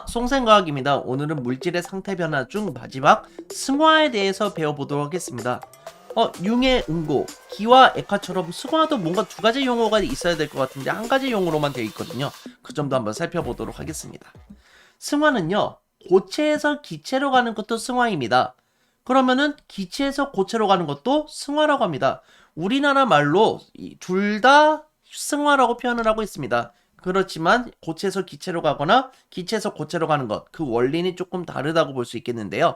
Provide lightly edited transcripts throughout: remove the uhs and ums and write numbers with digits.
송생과학입니다. 오늘은 물질의 상태 변화 중 마지막 승화에 대해서 배워보도록 하겠습니다. 융의 응고, 기와 액화처럼 승화도 뭔가 두 가지 용어가 있어야 될 것 같은데 한 가지 용어로만 되어 있거든요. 그 점도 한번 살펴보도록 하겠습니다. 승화는요, 고체에서 기체로 가는 것도 승화입니다. 그러면은 기체에서 고체로 가는 것도 승화라고 합니다. 우리나라 말로 둘 다 승화라고 표현을 하고 있습니다. 그렇지만 고체에서 기체로 가거나 기체에서 고체로 가는 것, 그 원리는 조금 다르다고 볼 수 있겠는데요.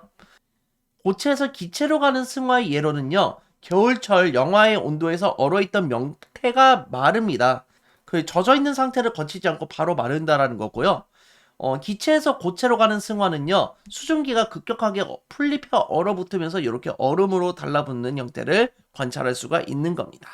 고체에서 기체로 가는 승화의 예로는요, 겨울철 영하의 온도에서 얼어있던 명태가 마릅니다. 그 젖어있는 상태를 거치지 않고 바로 마른다라는 거고요. 기체에서 고체로 가는 승화는요, 수증기가 급격하게 풀잎에 얼어붙으면서 이렇게 얼음으로 달라붙는 형태를 관찰할 수가 있는 겁니다.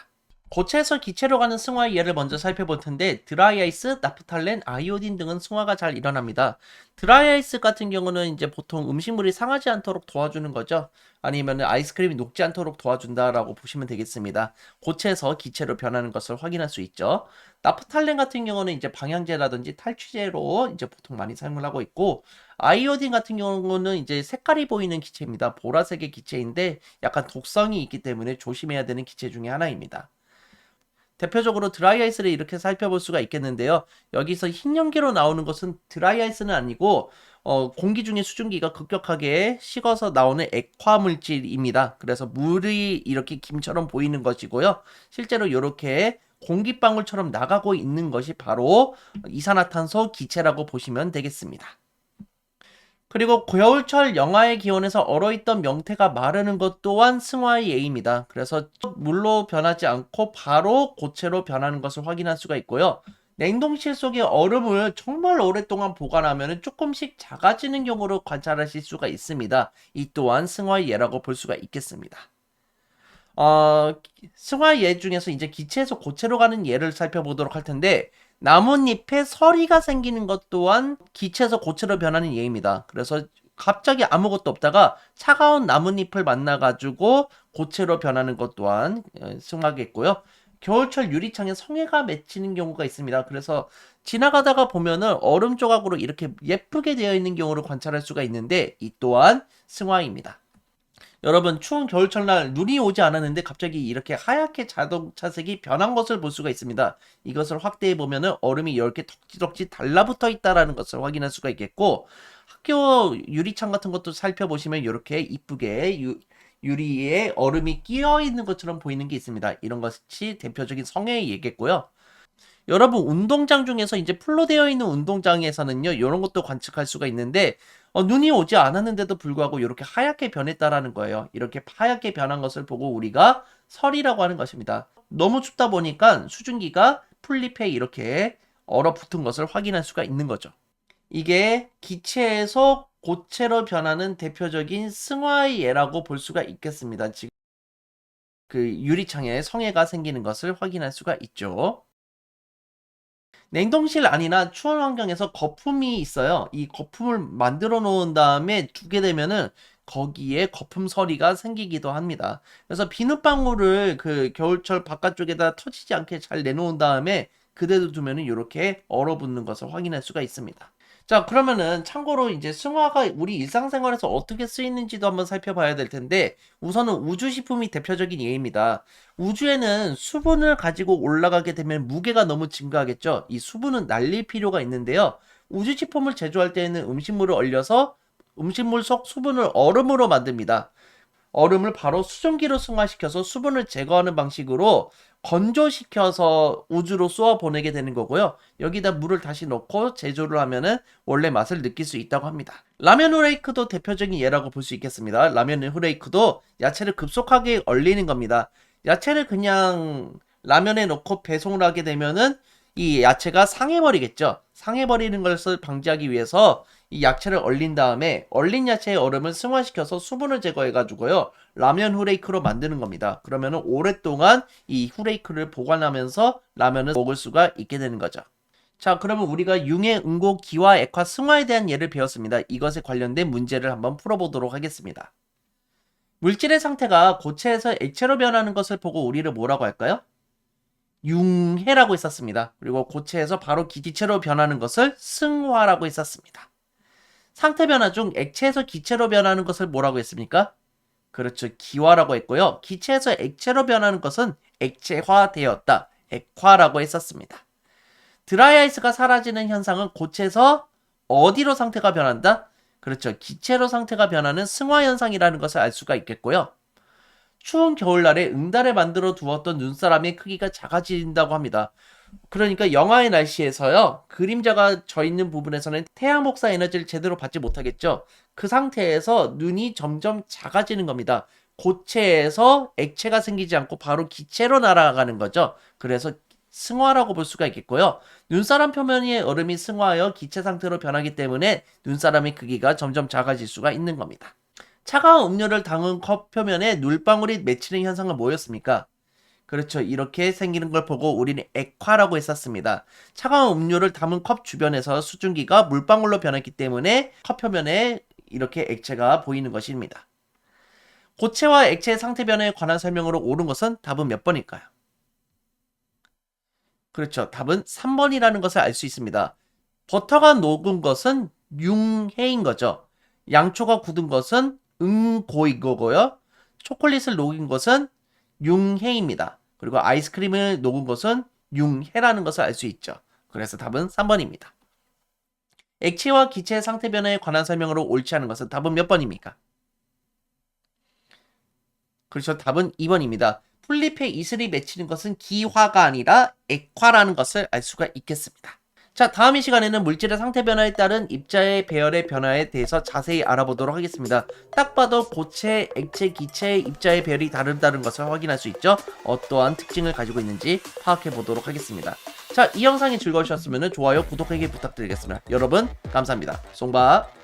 고체에서 기체로 가는 승화의 예를 먼저 살펴볼 텐데, 드라이아이스, 나프탈렌, 아이오딘 등은 승화가 잘 일어납니다. 드라이아이스 같은 경우는 이제 보통 음식물이 상하지 않도록 도와주는 거죠. 아니면 아이스크림이 녹지 않도록 도와준다라고 보시면 되겠습니다. 고체에서 기체로 변하는 것을 확인할 수 있죠. 나프탈렌 같은 경우는 이제 방향제라든지 탈취제로 이제 보통 많이 사용을 하고 있고, 아이오딘 같은 경우는 이제 색깔이 보이는 기체입니다. 보라색의 기체인데 약간 독성이 있기 때문에 조심해야 되는 기체 중에 하나입니다. 대표적으로 드라이아이스를 이렇게 살펴볼 수가 있겠는데요. 여기서 흰 연기로 나오는 것은 드라이아이스는 아니고 공기 중에 수증기가 급격하게 식어서 나오는 액화 물질입니다. 그래서 물이 이렇게 김처럼 보이는 것이고요. 실제로 이렇게 공기방울처럼 나가고 있는 것이 바로 이산화탄소 기체라고 보시면 되겠습니다. 그리고 겨울철 영하의 기온에서 얼어있던 명태가 마르는 것 또한 승화의 예입니다. 그래서 물로 변하지 않고 바로 고체로 변하는 것을 확인할 수가 있고요. 냉동실 속에 얼음을 정말 오랫동안 보관하면 조금씩 작아지는 경우로 관찰하실 수가 있습니다. 이 또한 승화의 예라고 볼 수가 있겠습니다. 어, 승화 예 중에서 이제 기체에서 고체로 가는 예를 살펴보도록 할 텐데, 나뭇잎에 서리가 생기는 것 또한 기체에서 고체로 변하는 예입니다. 그래서 갑자기 아무것도 없다가 차가운 나뭇잎을 만나가지고 고체로 변하는 것 또한 승화겠고요. 겨울철 유리창에 성에가 맺히는 경우가 있습니다. 그래서 지나가다가 보면은 얼음 조각으로 이렇게 예쁘게 되어 있는 경우를 관찰할 수가 있는데, 이 또한 승화입니다. 여러분, 추운 겨울철날 눈이 오지 않았는데 갑자기 이렇게 하얗게 자동차색이 변한 것을 볼 수가 있습니다. 이것을 확대해 보면은 얼음이 이렇게 덕지덕지 달라붙어 있다라는 것을 확인할 수가 있겠고, 학교 유리창 같은 것도 살펴보시면 이렇게 이쁘게 유리에 얼음이 끼어 있는 것처럼 보이는 게 있습니다. 이런 것이 대표적인 성애의 예겠고요. 여러분, 운동장 중에서 이제 풀로 되어 있는 운동장에서는요, 이런 것도 관측할 수가 있는데, 눈이 오지 않았는데도 불구하고 이렇게 하얗게 변했다라는 거예요. 이렇게 하얗게 변한 것을 보고 우리가 설이라고 하는 것입니다. 너무 춥다 보니까 수증기가 풀잎에 이렇게 얼어붙은 것을 확인할 수가 있는 거죠. 이게 기체에서 고체로 변하는 대표적인 승화의 예라고 볼 수가 있겠습니다. 지금 그 유리창에 성에가 생기는 것을 확인할 수가 있죠. 냉동실 안이나 추운 환경에서 거품이 있어요. 이 거품을 만들어 놓은 다음에 두게 되면은 거기에 거품 서리가 생기기도 합니다. 그래서 비눗방울을 그 겨울철 바깥쪽에다 터지지 않게 잘 내놓은 다음에 그대로 두면은 이렇게 얼어붙는 것을 확인할 수가 있습니다. 자, 그러면은 참고로 이제 승화가 우리 일상생활에서 어떻게 쓰이는지도 한번 살펴봐야 될 텐데, 우선은 우주식품이 대표적인 예입니다. 우주에는 수분을 가지고 올라가게 되면 무게가 너무 증가하겠죠. 이 수분은 날릴 필요가 있는데요. 우주식품을 제조할 때에는 음식물을 얼려서 음식물 속 수분을 얼음으로 만듭니다. 얼음을 바로 수증기로 승화시켜서 수분을 제거하는 방식으로 건조시켜서 우주로 쏘아 보내게 되는 거고요. 여기다 물을 다시 넣고 제조를 하면은 원래 맛을 느낄 수 있다고 합니다. 라면 후레이크도 대표적인 예라고 볼 수 있겠습니다. 라면 후레이크도 야채를 급속하게 얼리는 겁니다. 야채를 그냥 라면에 넣고 배송을 하게 되면은 이 야채가 상해버리겠죠. 상해버리는 것을 방지하기 위해서 이 야채를 얼린 다음에 얼린 야채의 얼음을 승화시켜서 수분을 제거해가지고요. 라면 후레이크로 만드는 겁니다. 그러면은 오랫동안 이 후레이크를 보관하면서 라면을 먹을 수가 있게 되는 거죠. 자, 그러면 우리가 융의 응고, 기화, 액화, 승화에 대한 예를 배웠습니다. 이것에 관련된 문제를 한번 풀어보도록 하겠습니다. 물질의 상태가 고체에서 액체로 변하는 것을 보고 우리를 뭐라고 할까요? 융해라고 했었습니다. 그리고 고체에서 바로 기체로 변하는 것을 승화라고 했었습니다. 상태 변화 중 액체에서 기체로 변하는 것을 뭐라고 했습니까? 그렇죠. 기화라고 했고요. 기체에서 액체로 변하는 것은 액체화되었다. 액화라고 했었습니다. 드라이아이스가 사라지는 현상은 고체에서 어디로 상태가 변한다? 그렇죠. 기체로 상태가 변하는 승화현상이라는 것을 알 수가 있겠고요. 추운 겨울날에 응달에 만들어 두었던 눈사람의 크기가 작아진다고 합니다. 그러니까 영하의 날씨에서요, 그림자가 져 있는 부분에서는 태양 복사 에너지를 제대로 받지 못하겠죠. 그 상태에서 눈이 점점 작아지는 겁니다. 고체에서 액체가 생기지 않고 바로 기체로 날아가는 거죠. 그래서 승화라고 볼 수가 있겠고요. 눈사람 표면의 얼음이 승화하여 기체 상태로 변하기 때문에 눈사람의 크기가 점점 작아질 수가 있는 겁니다. 차가운 음료를 담은 컵 표면에 물방울이 맺히는 현상은 뭐였습니까? 그렇죠. 이렇게 생기는 걸 보고 우리는 액화라고 했었습니다. 차가운 음료를 담은 컵 주변에서 수증기가 물방울로 변했기 때문에 컵 표면에 이렇게 액체가 보이는 것입니다. 고체와 액체의 상태 변화에 관한 설명으로 옳은 것은 답은 몇 번일까요? 그렇죠. 답은 3번이라는 것을 알 수 있습니다. 버터가 녹은 것은 융해인 거죠. 양초가 굳은 것은 응고인 거고요. 초콜릿을 녹인 것은 융해입니다. 그리고 아이스크림을 녹은 것은 융해라는 것을 알 수 있죠. 그래서 답은 3번입니다. 액체와 기체의 상태 변화에 관한 설명으로 옳지 않은 것은 답은 몇 번입니까? 그렇죠. 답은 2번입니다. 풀잎에 이슬이 맺히는 것은 기화가 아니라 액화라는 것을 알 수가 있겠습니다. 자, 다음 이 시간에는 물질의 상태 변화에 따른 입자의 배열의 변화에 대해서 자세히 알아보도록 하겠습니다. 딱 봐도 고체, 액체, 기체의 입자의 배열이 다르다는 것을 확인할 수 있죠. 어떠한 특징을 가지고 있는지 파악해 보도록 하겠습니다. 자, 이 영상이 즐거우셨으면 좋아요, 구독하기 부탁드리겠습니다. 여러분, 감사합니다. 송바.